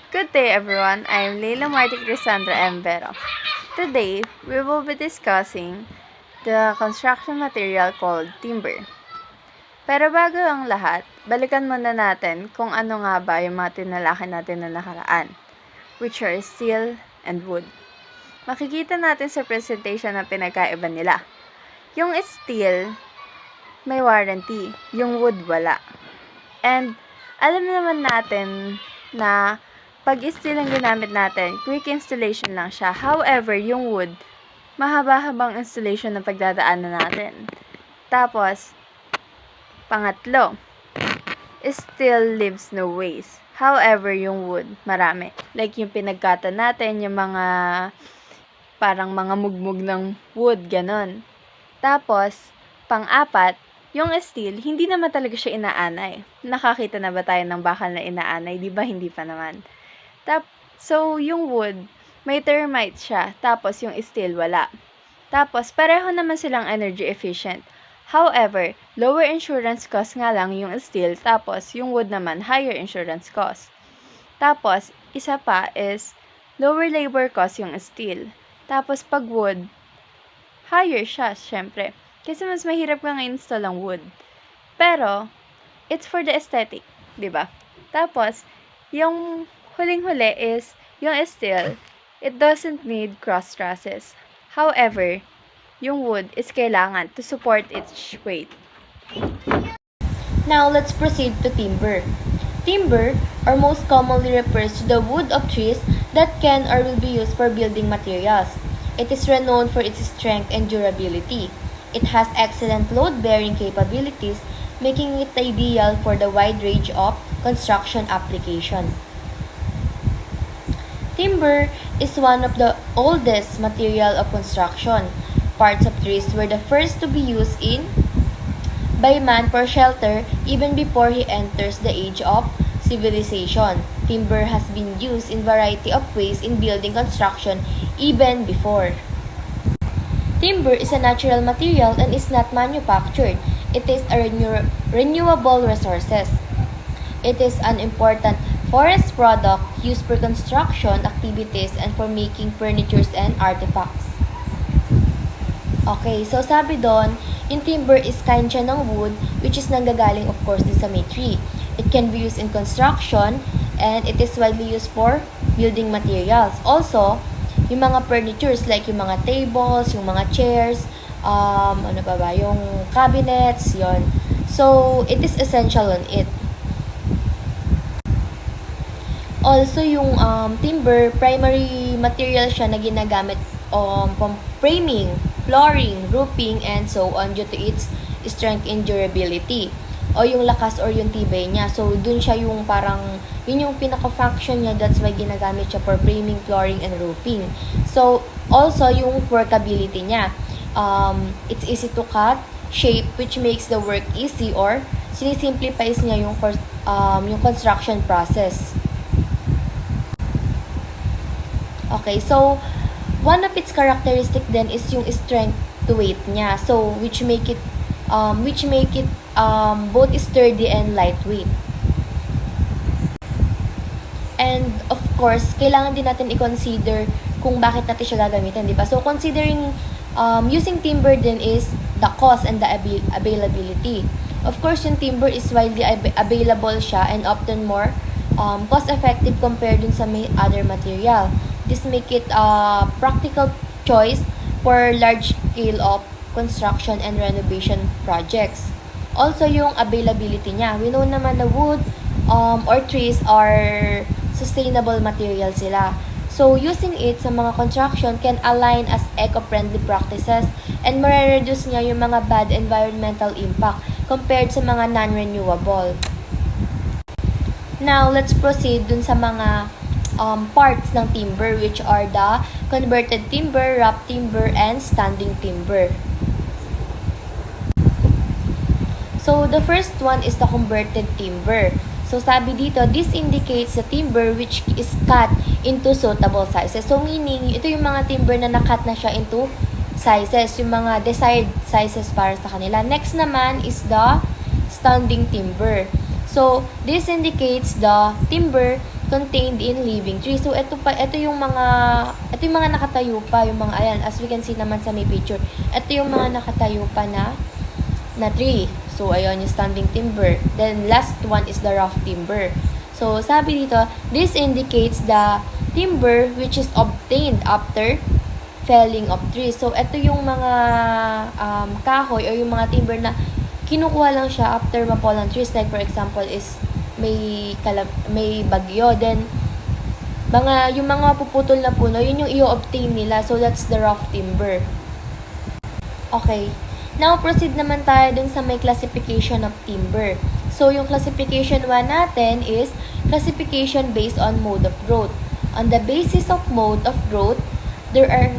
Good day everyone, I am Leila Marty Crisandra Embero. Today, we will be discussing the construction material called timber. Pero bago ang lahat, balikan muna natin kung ano nga ba yung mga tinalakay natin na nakaraan, which are steel and wood. Makikita natin sa presentation na pinagkaiba nila. Yung steel, may warranty. Yung wood, wala. And alam naman natin na pag steel ang ginamit natin, quick installation lang siya. However, yung wood, mahaba-habang installation na pagdadaanan natin. Tapos, pangatlo, steel leaves no waste. However, yung wood, marami. Like yung pinagkata natin, yung mga parang mga mugmug ng wood, ganon. Tapos, pang-apat, yung steel, hindi naman talaga siya inaanay. Nakakita na ba tayo ng bakal na inaanay? Di ba hindi pa naman? So, yung wood, may termite siya. Tapos, yung steel, wala. Tapos, pareho naman silang energy efficient. However, lower insurance cost nga lang yung steel. Tapos, yung wood naman, higher insurance cost. Tapos, isa pa is, lower labor cost yung steel. Tapos, pag wood, higher siya, syempre. Kasi mas mahirap kang install ang wood. Pero, it's for the aesthetic, di ba? Tapos, yung huling-huli is, yung steel, it doesn't need cross trusses. However, yung wood is kailangan to support its weight. Now, let's proceed to timber. Timber, or most commonly refers to the wood of trees that can or will be used for building materials. It is renowned for its strength and durability. It has excellent load-bearing capabilities, making it ideal for the wide range of construction application. Timber is one of the oldest material of construction. Parts of trees were the first to be used by man for shelter even before he enters the age of civilization. Timber has been used in variety of ways in building construction even before. Timber is a natural material and is not manufactured. It is a renewable resources. It is an important forest product used for construction activities and for making furnitures and artifacts. Okay, so sabi doon, yung timber is kind siya ng wood which is nanggagaling of course din sa may tree. It can be used in construction and it is widely used for building materials. Also, yung mga furnitures like yung mga tables, yung mga chairs, ano pa ba, yung cabinets, yon. So, it is essential on it. Also, yung timber, primary material siya na ginagamit from framing, flooring, roofing, and so on due to its strength and durability. O yung lakas or yung tibay niya. So, dun siya yung parang, yun yung pinaka-function niya. That's why ginagamit siya for framing, flooring, and roofing. So, also yung workability niya. It's easy to cut, shape, which makes the work easy or sinisimplifies niya yung construction process. Okay, so, one of its characteristic then is yung strength to weight niya. So, which make it both sturdy and lightweight. And of course, kailangan din natin i-consider kung bakit natin siya gagamitin, di ba? So considering using timber din is the cost and the availability. Of course, yung timber is widely available siya and often more cost-effective compared dun sa may other material. This make it a practical choice for large scale of construction and renovation projects. Also, yung availability niya. We know naman na wood or trees are sustainable material sila. So, using it sa mga construction can align as eco-friendly practices and ma-reduce niya yung mga bad environmental impact compared sa mga non-renewable. Now, let's proceed dun sa mga parts ng timber which are the converted timber, wrapped timber, and standing timber. So, the first one is the converted timber. So, sabi dito, this indicates the timber which is cut into suitable sizes. So, meaning, ito yung mga timber na nakat na siya into sizes, yung mga desired sizes para sa kanila. Next naman is the standing timber. So, this indicates the timber contained in living trees. So, ito yung mga nakatayo pa, yung mga, ayan, as we can see naman sa may picture, ito yung mga nakatayo pa na tree. So, ayun, yung standing timber. Then, last one is the rough timber. So, sabi dito, this indicates the timber which is obtained after felling of trees. So, ito yung mga kahoy o yung mga timber na kinukuha lang siya after mapall ng trees. Like, for example, is may bagyo. Then, yung mga puputol na puno, yun yung i-obtain nila. So, that's the rough timber. Okay. Now, proceed naman tayo dun sa may classification of timber. So, yung classification 1 natin is classification based on mode of growth. On the basis of mode of growth, there are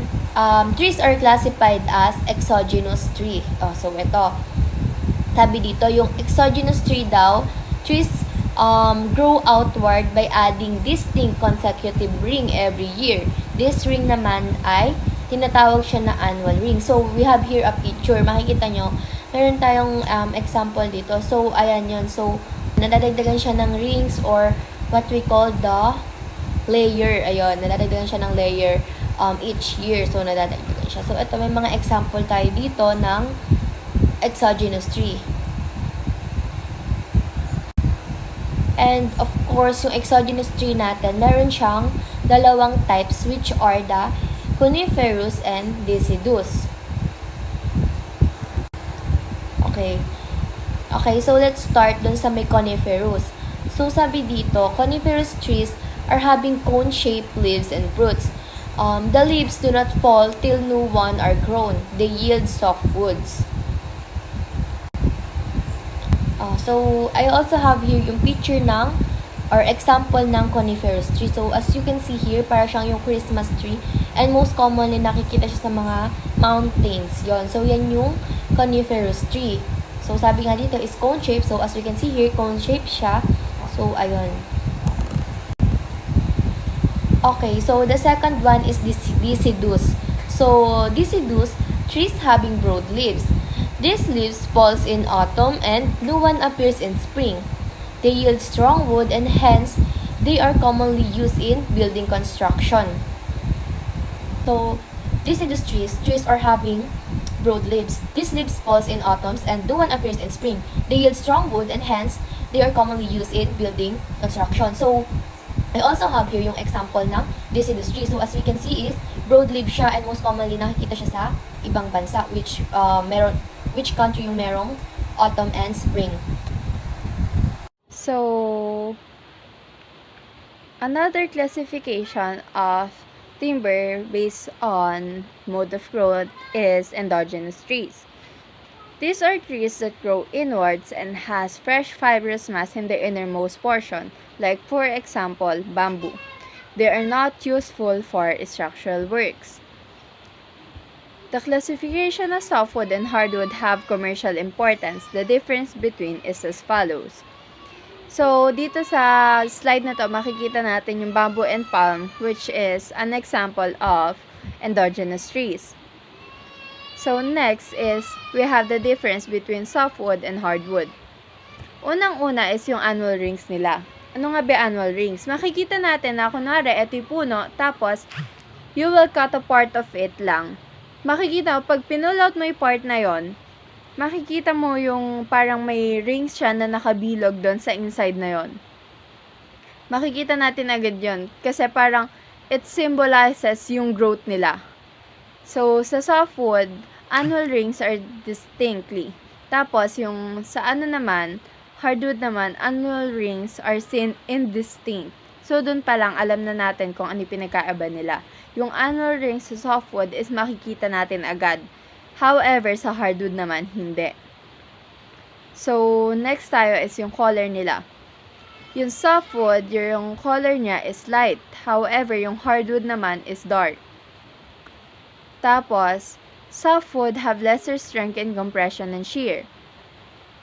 trees are classified as exogenous tree. So, ito. Sabi dito, yung exogenous tree daw, trees grow outward by adding distinct consecutive ring every year. This ring naman ay tinatawag siya na annual ring. So, we have here a picture. Makikita nyo, meron tayong example dito. So, ayan yun. So, nadadagdagan siya ng rings or what we call the layer. Ayun, nadadagdagan siya ng layer each year. So, nadadagdagan siya. So, ito, may mga example tayo dito ng exogenous tree. And, of course, yung exogenous tree natin, meron siyang dalawang types which are the coniferous and deciduous. Okay, so let's start dun sa may coniferous. So, sabi dito, coniferous trees are having cone-shaped leaves and fruits. The leaves do not fall till new one are grown. They yield softwoods. So, I also have here yung picture ng or example ng coniferous tree. So, as you can see here, para siyang yung Christmas tree. And most commonly, nakikita siya sa mga mountains. Yon. So, yan yung coniferous tree. So, sabi nga dito is cone-shaped. So, as you can see here, cone-shaped siya. So, ayun. Okay, so the second one is deciduous. So, deciduous, trees having broad leaves. These leaves falls in autumn and new one appears in spring. They yield strong wood and hence they are commonly used in building construction. So, deciduous trees are having broad leaves. These leaves falls in autumns and new one appears in spring. They yield strong wood and hence they are commonly used in building construction. So, I also have here yung example ng deciduous tree. So, as we can see is broad leaf siya and most commonly nakikita siya sa ibang bansa which country yung merong autumn and spring. So, another classification of timber based on mode of growth is endogenous trees. These are trees that grow inwards and has fresh fibrous mass in the innermost portion, like for example, bamboo. They are not useful for structural works. The classification of softwood and hardwood have commercial importance. The difference between is as follows. So, dito sa slide na to, makikita natin yung bamboo and palm, which is an example of endogenous trees. So, next is, we have the difference between softwood and hardwood. Unang-una is yung annual rings nila. Ano nga ba annual rings? Makikita natin na, kunwari, ito yung puno, tapos, you will cut a part of it lang. Makikita mo, pag pinull out mo yung part na yon, makikita mo yung parang may rings siya na nakabilog doon sa inside na yon. Makikita natin agad yon kasi parang it symbolizes yung growth nila. So, sa softwood, annual rings are distinctly. Tapos, yung sa hardwood naman, annual rings are seen indistinct. So, dun pa lang alam na natin kung ano pinagkaiba nila. Yung annual rings sa softwood is makikita natin agad. However, sa hardwood naman, hindi. So, next tayo is yung color nila. Yung softwood, yung color niya is light. However, yung hardwood naman is dark. Tapos, softwood have lesser strength in compression and shear.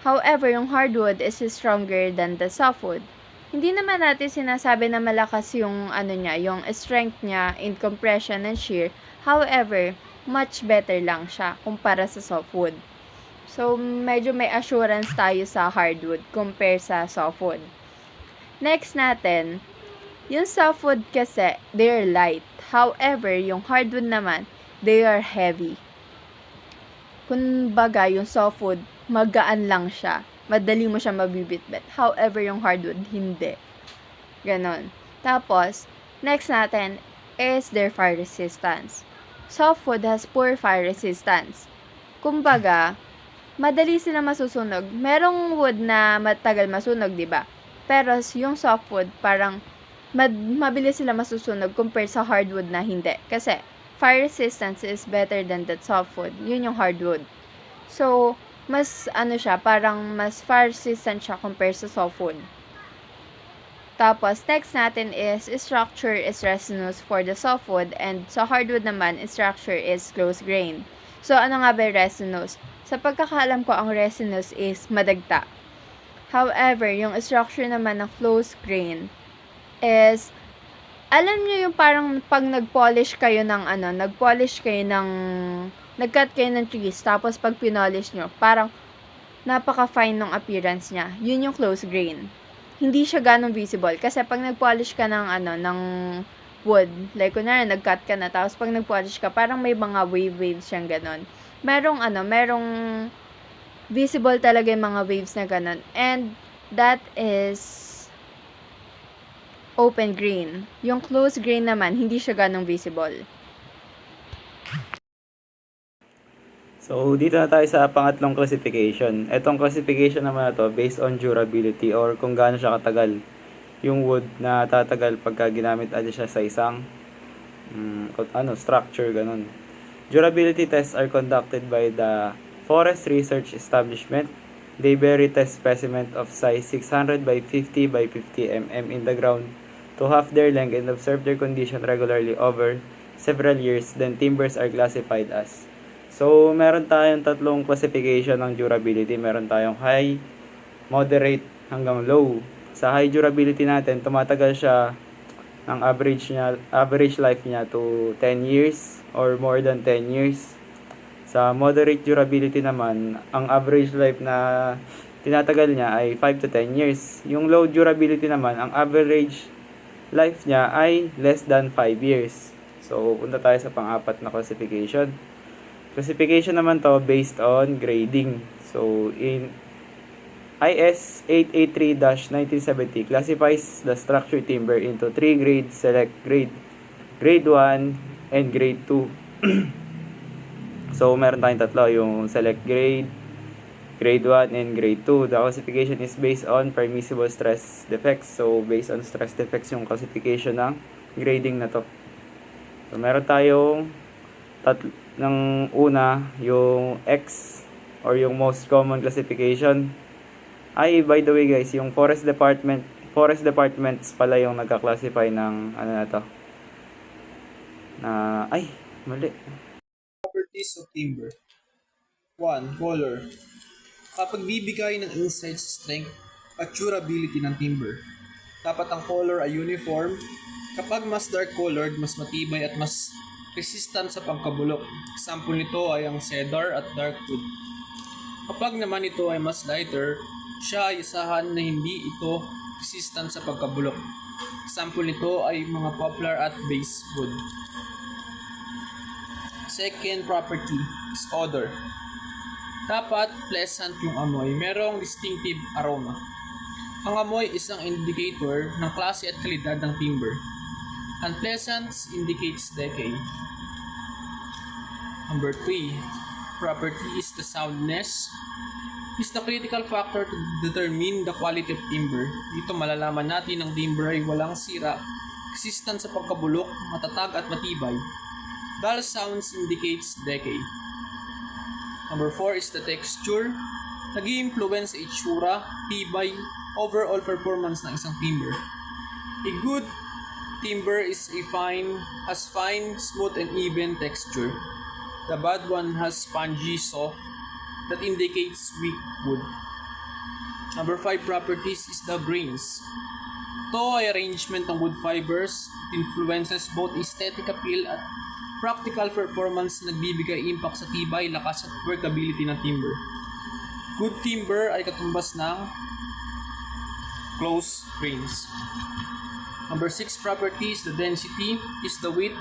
However, yung hardwood is stronger than the softwood. Hindi naman natin sinasabi na malakas yung yung strength niya in compression and shear. However, much better lang siya kumpara sa softwood. So, medyo may assurance tayo sa hardwood compare sa softwood. Next natin Yung softwood kasi, they're light. However, yung hardwood naman, they are heavy. Kumbaga, yung softwood, magaan lang siya. Madali mo siya mabibitbit. However, yung hardwood, hindi. Ganon. Tapos, next natin is their fire resistance. Softwood has poor fire resistance. Kumbaga, madali sila masusunog. Merong wood na matagal masunog, di ba? Pero yung softwood, parang mabilis sila masusunog compared sa hardwood na hindi. Kasi, fire resistance is better than that softwood. Yun yung hardwood. So, mas siya, parang mas fire resistant siya compared sa softwood. Tapos, next natin is structure is resinous for the softwood and sa hardwood naman, structure is close grain. So, ano nga ba yung resinous? Sa pagkakaalam ko, ang resinous is madagta. However, yung structure naman ng close grain is, alam nyo yung parang pag nag-polish kayo ng nag-cut kayo ng trees, tapos pag pinolosh nyo, parang napaka-fine ng appearance niya. Yun yung close grain. Hindi siya ganong visible. Kasi pag nag-polish ka ng wood, like kunwari, nag-cut ka na, tapos pag nag-polish ka, parang may mga waves siyang ganon. Merong visible talaga yung mga waves na ganon. And, that is open grain. Yung close grain naman, hindi siya ganong visible. So, dito na tayo sa pangatlong classification. Etong classification naman na to based on durability or kung gaano siya katagal yung wood na tatagal pagka ginamit siya sa isang structure, ganun. Durability tests are conducted by the Forest Research Establishment. They bury test specimen of size 600 by 50 by 50 mm in the ground to half their length and observe their condition regularly over several years. Then timbers are classified as. So, meron tayong tatlong classification ng durability. Meron tayong high, moderate, hanggang low. Sa high durability natin, tumatagal siya ang average life niya to 10 years or more than 10 years. Sa moderate durability naman, ang average life na tinatagal niya ay 5 to 10 years. Yung low durability naman, ang average life niya ay less than 5 years. So, punta tayo sa pang-apat na classification. Classification naman to based on grading. So, in IS 883-1970 classifies the structure timber into 3 grades: select grade, grade 1, and grade 2. So, meron tayong tatlo, yung select grade, grade 1, and grade 2. The classification is based on permissible stress defects. So, based on stress defects yung classification ng grading na to. So, meron tayong ng una, yung X or yung most common classification. Ay, by the way guys, yung forest departments pala yung nagka-classify ng mali. Properties of timber. 1. Color. Kapag bibigay ng insight sa strength at durability ng timber, dapat ang color ay uniform. Kapag mas dark colored, mas matibay at mas resistant sa pagkabulok. Example nito ay ang cedar at dark wood. Kapag naman ito ay mas lighter, siya ay isahan na hindi ito resistant sa pagkabulok. Example nito ay mga poplar at basswood. Second property is odor. Dapat pleasant yung amoy, merong distinctive aroma. Ang amoy is ang indicator ng klase at kalidad ng timber. Unpleasant indicates decay. Number 3, property is the soundness. Is the critical factor to determine the quality of timber. Dito malalaman natin ang timber ay walang sira, resistant sa pagkabulok, matatag at matibay. Dull sounds indicates decay. Number 4 is the texture. Nag-i-influence sa itsura, tibay, overall performance ng isang timber. A good timber is has fine, smooth, and even texture. The bad one has spongy, soft, that indicates weak wood. Number 5 properties is the grains. Ito ay arrangement ng wood fibers. It influences both aesthetic appeal at practical performance na nagbibigay impact sa tibay, lakas at workability ng timber. Good timber ay katumbas ng close grains. Number 6 property is the density, is the weight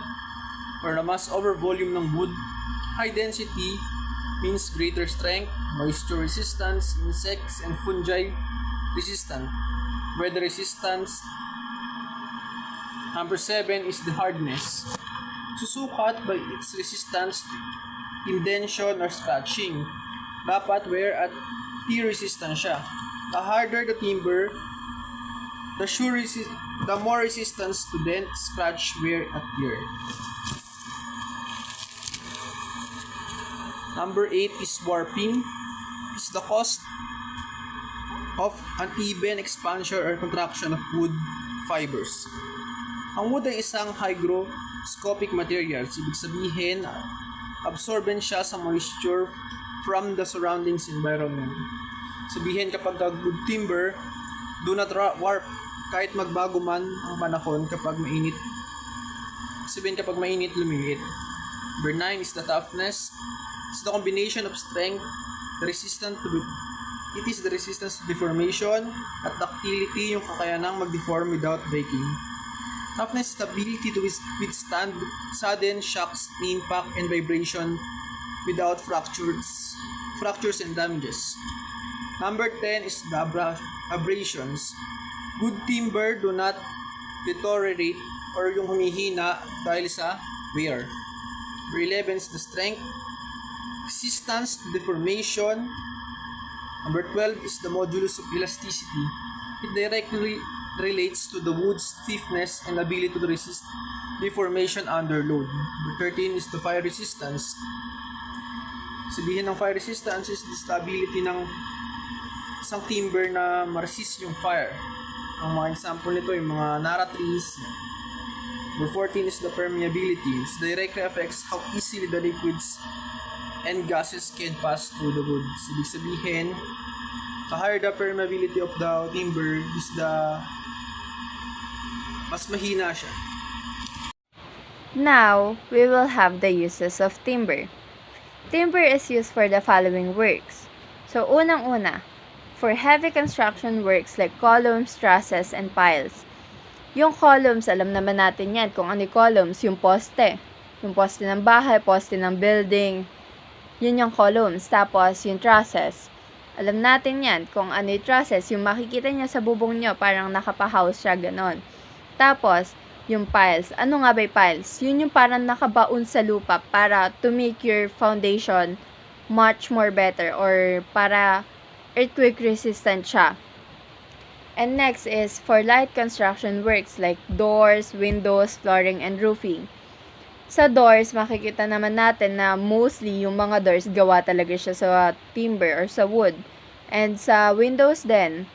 or the mass over volume ng wood. High density means greater strength, moisture resistance, insects and fungi resistant, weather resistance. Number 7 is the hardness. Susukat by its resistance to indention or scratching. Dapat wear at tear resistant siya. The harder the timber, the more resistance to dent, scratch, wear at tear. Number 8 is warping. It's the cost of uneven expansion or contraction of wood fibers. Ang wood ay isang hygroscopic materials. Ibig sabihin, absorbent siya sa moisture from the surroundings environment. Sabihin kapag good timber, do not warp kahit magbago man ang panahon kapag mainit. Sabihin kapag mainit, lumiit. Number 9 is the toughness. It's the combination of strength, it is the resistance to deformation, at ductility, yung kakayanang mag-deform without breaking. Toughness is the ability to withstand sudden shocks, impact, and vibration without fractures and damages. Number 10 is the abrasions. Good timber do not deteriorate or yung humihina dahil sa wear. Number 11 is the strength, resistance to deformation. Number 12 is the modulus of elasticity. It directly relates to the wood's stiffness and ability to resist deformation under load. Number 13 is the fire resistance. Sabihin ng fire resistance is the stability ng isang timber na ma-resist yung fire. Ang mga example nito yung mga Nara trees. Number 14 is the permeability. It directly affects how easily the liquids and gases can pass through the wood. Ibig sabihin, the higher the permeability of the timber is the mas mahina siya. Now, we will have the uses of timber. Timber is used for the following works. So, unang-una, for heavy construction works like columns, trusses, and piles. Yung columns, alam naman natin yan kung ano yung columns, yung poste. Yung poste ng bahay, poste ng building. Yun yung columns. Tapos, yung trusses. Alam natin yan kung ano yung trusses. Yung makikita nyo sa bubong nyo, parang nakapahouse siya, ganon. Tapos, yung piles. Ano nga ba yung piles? Yun yung parang nakabaon sa lupa para to make your foundation much more better or para earthquake resistant siya. And next is for light construction works like doors, windows, flooring, and roofing. Sa doors, makikita naman natin na mostly yung mga doors gawa talaga siya sa timber or sa wood. And sa windows din,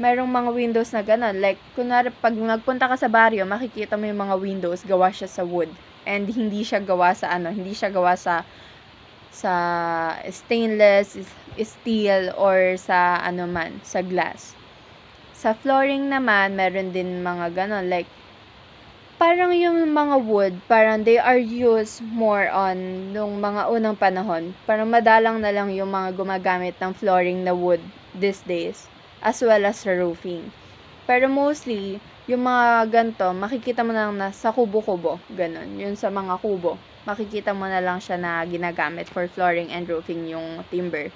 mayroong mga windows na ganun. Like, kunwari, pag nagpunta ka sa baryo, makikita mo yung mga windows, gawa siya sa wood. And hindi siya gawa sa stainless steel or sa sa glass. Sa flooring naman, meron din mga ganun. Like, parang yung mga wood, parang they are used more on nung mga unang panahon. Parang madalang na lang yung mga gumagamit ng flooring na wood these days, as well as sa roofing. Pero mostly, yung mga ganito, makikita mo na lang na sa kubo-kubo. Ganun. Yun sa mga kubo. Makikita mo na lang siya na ginagamit for flooring and roofing yung timber.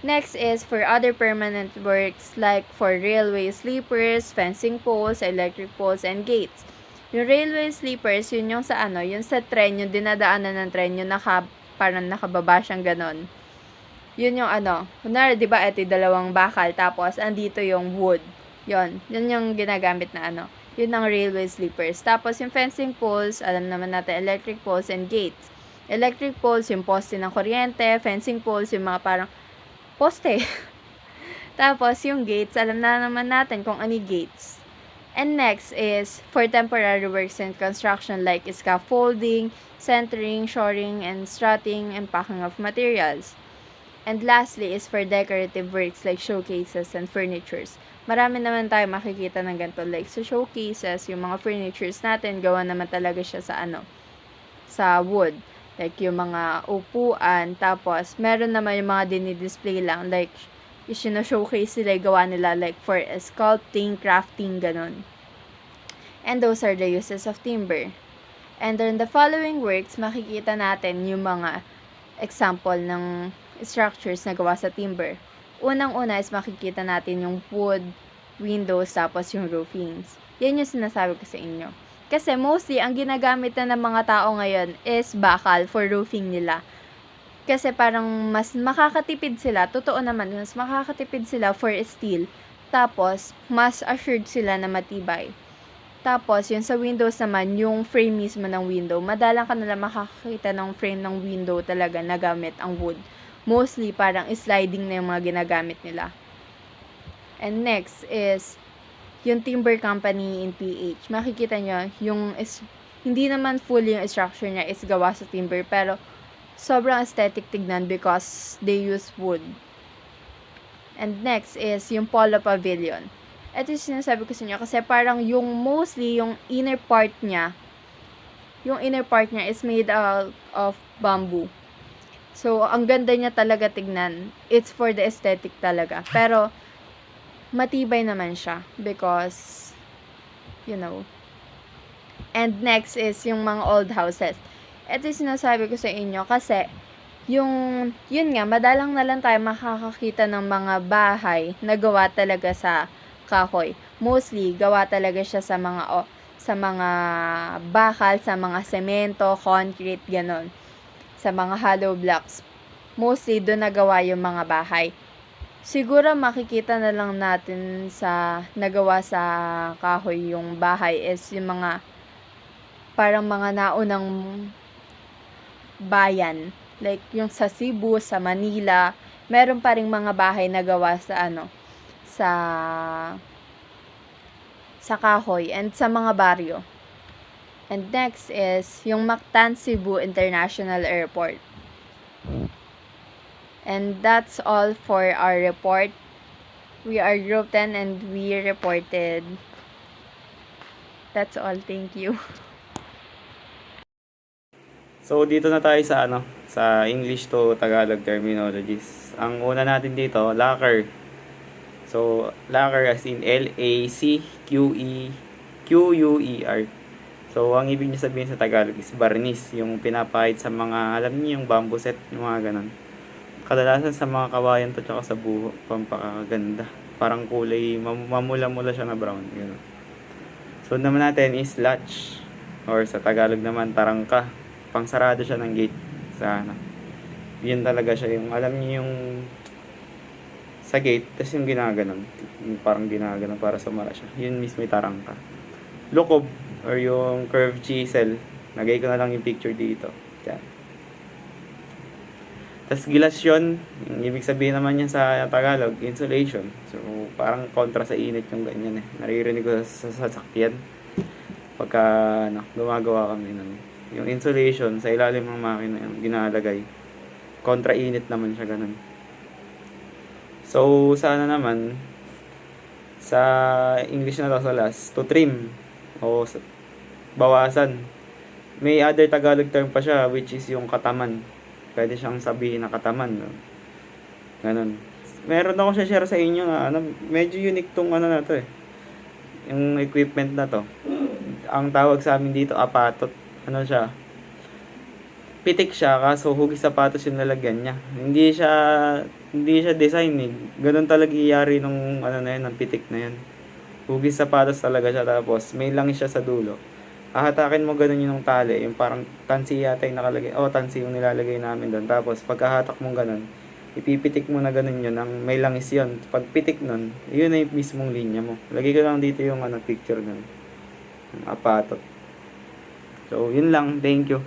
Next is for other permanent works like for railway sleepers, fencing poles, electric poles, and gates. Yung railway sleepers, yun yung sa yun sa tren, yung dinadaanan ng tren, yung parang nakababa siyang ganon. Yun yung kunwari, di ba, ito yung dalawang bakal, tapos andito yung wood. Yun yung ginagamit na yun ang railway sleepers. Tapos yung fencing poles, alam naman natin, electric poles and gates. Electric poles, yung poste ng kuryente, fencing poles, yung mga parang poste. Tapos, yung gates, alam na naman natin kung ano gates. And next is for temporary works in construction like scaffolding, centering, shoring, and strutting, and packing of materials. And lastly is for decorative works like showcases and furnitures. Marami naman tayo makikita ng ganito. Like sa showcases, yung mga furnitures natin, gawa naman talaga siya sa sa wood. Like yung mga upuan, tapos meron naman yung mga dinidisplay lang, like showcase sila, gawa nila like for sculpting, crafting, ganun. And those are the uses of timber. And in the following works, makikita natin yung mga example ng structures na gawa sa timber. Unang-una is makikita natin yung wood, windows, tapos yung roofings. Yan yung sinasabi ko sa inyo. Kasi mostly, ang ginagamit na ng mga tao ngayon is bakal for roofing nila. Kasi parang mas makakatipid sila, totoo naman, mas makakatipid sila for steel. Tapos, mas assured sila na matibay. Tapos, yun sa windows naman, yung frame mismo ng window, madalang ka nalang makakakita ng frame ng window talaga na gamit ang wood. Mostly, parang sliding na yung mga ginagamit nila. And next is, yung timber company in PH. Makikita nyo, hindi naman full yung structure niya is gawa sa timber, pero sobrang aesthetic tignan because they use wood. And next is yung Polo Pavilion. Ito yung sinasabi ko sa inyo kasi parang mostly yung inner part niya is made out of bamboo. So, ang ganda niya talaga tignan. It's for the aesthetic talaga. Pero, matibay naman siya because, And next is yung mga old houses. Ito yung sinasabi ko sa inyo kasi, yun nga, madalang na lang tayo makakakita ng mga bahay na gawa talaga sa kahoy. Mostly, gawa talaga siya sa mga bakal, sa mga semento, concrete, ganon. Sa mga hollow blocks. Mostly, doon nagawa yung mga bahay. Siguro, makikita na lang natin sa nagawa sa kahoy yung bahay is yung mga parang mga naunang bayan. Like, yung sa Cebu, sa Manila, meron pa ring mga bahay na gawa sa kahoy and sa mga baryo. And next is yung Mactan Cebu International Airport. And that's all for our report. We are Group 10 and we reported. That's all. Thank you. So, dito na tayo sa English to Tagalog terminologies. Ang una natin dito, lacquer. So, lacquer as in L-A-C-Q-U-E-R. So, ang ibig niya sabihin sa Tagalog is barnis. Yung pinapahid sa mga, alam niyo yung bamboo set, yung mga ganun. Kadalasan sa mga kawayan to, tsaka sa buho, pampakaganda. Parang kulay, mamula-mula siya na brown. Ganun. So, naman natin is latch. Or sa Tagalog naman, tarangka. Pangsarado siya ng gate. Yun talaga siya yung, alam niyo yung sa gate, tapos yung ginaganon. Yung parang ginaganon para sumara siya. Yun mismo yung tarangka. Lukob, or yung curved chisel. Nagay ko na lang yung picture dito. Yan. Tapos gilasyon, yung ibig sabihin naman yan sa Tagalog, insulation. So, parang kontra sa init yung ganyan eh. Naririnig ko sa sasakyan. Pagka gumagawa kami nun. Yung insulation, sa ilalim ng makina yung ginalagay. Kontra init naman siya ganun. So, sana naman, sa English na to sa last, to trim, o bawasan. May other Tagalog term pa siya, which is yung kataman. Pwede siyang sabihin na kataman. No? Ganun. Meron ako siya share sa inyo na medyo unique tong na to eh. Yung equipment na to. Ang tawag sa amin dito, apatot. Siya? Pitik siya, kaso hugis sapatos yung lalagyan niya. Hindi siya design eh. Ganun talaga iyari nung ng pitik na yan. Hugis sapatos talaga siya, tapos may langis siya sa dulo. Hahatakin mo ganun yung tali, yung parang tansi yata yung nakalagay. Tansi yung nilalagay namin doon. Tapos pagkahatak mo ganun, ipipitik mo na ganun yun, ang may langis yun. Pag pitik nun, yun na yung mismong linya mo. Lagay ko lang dito yung picture nun. Apatot. So, yun lang. Thank you.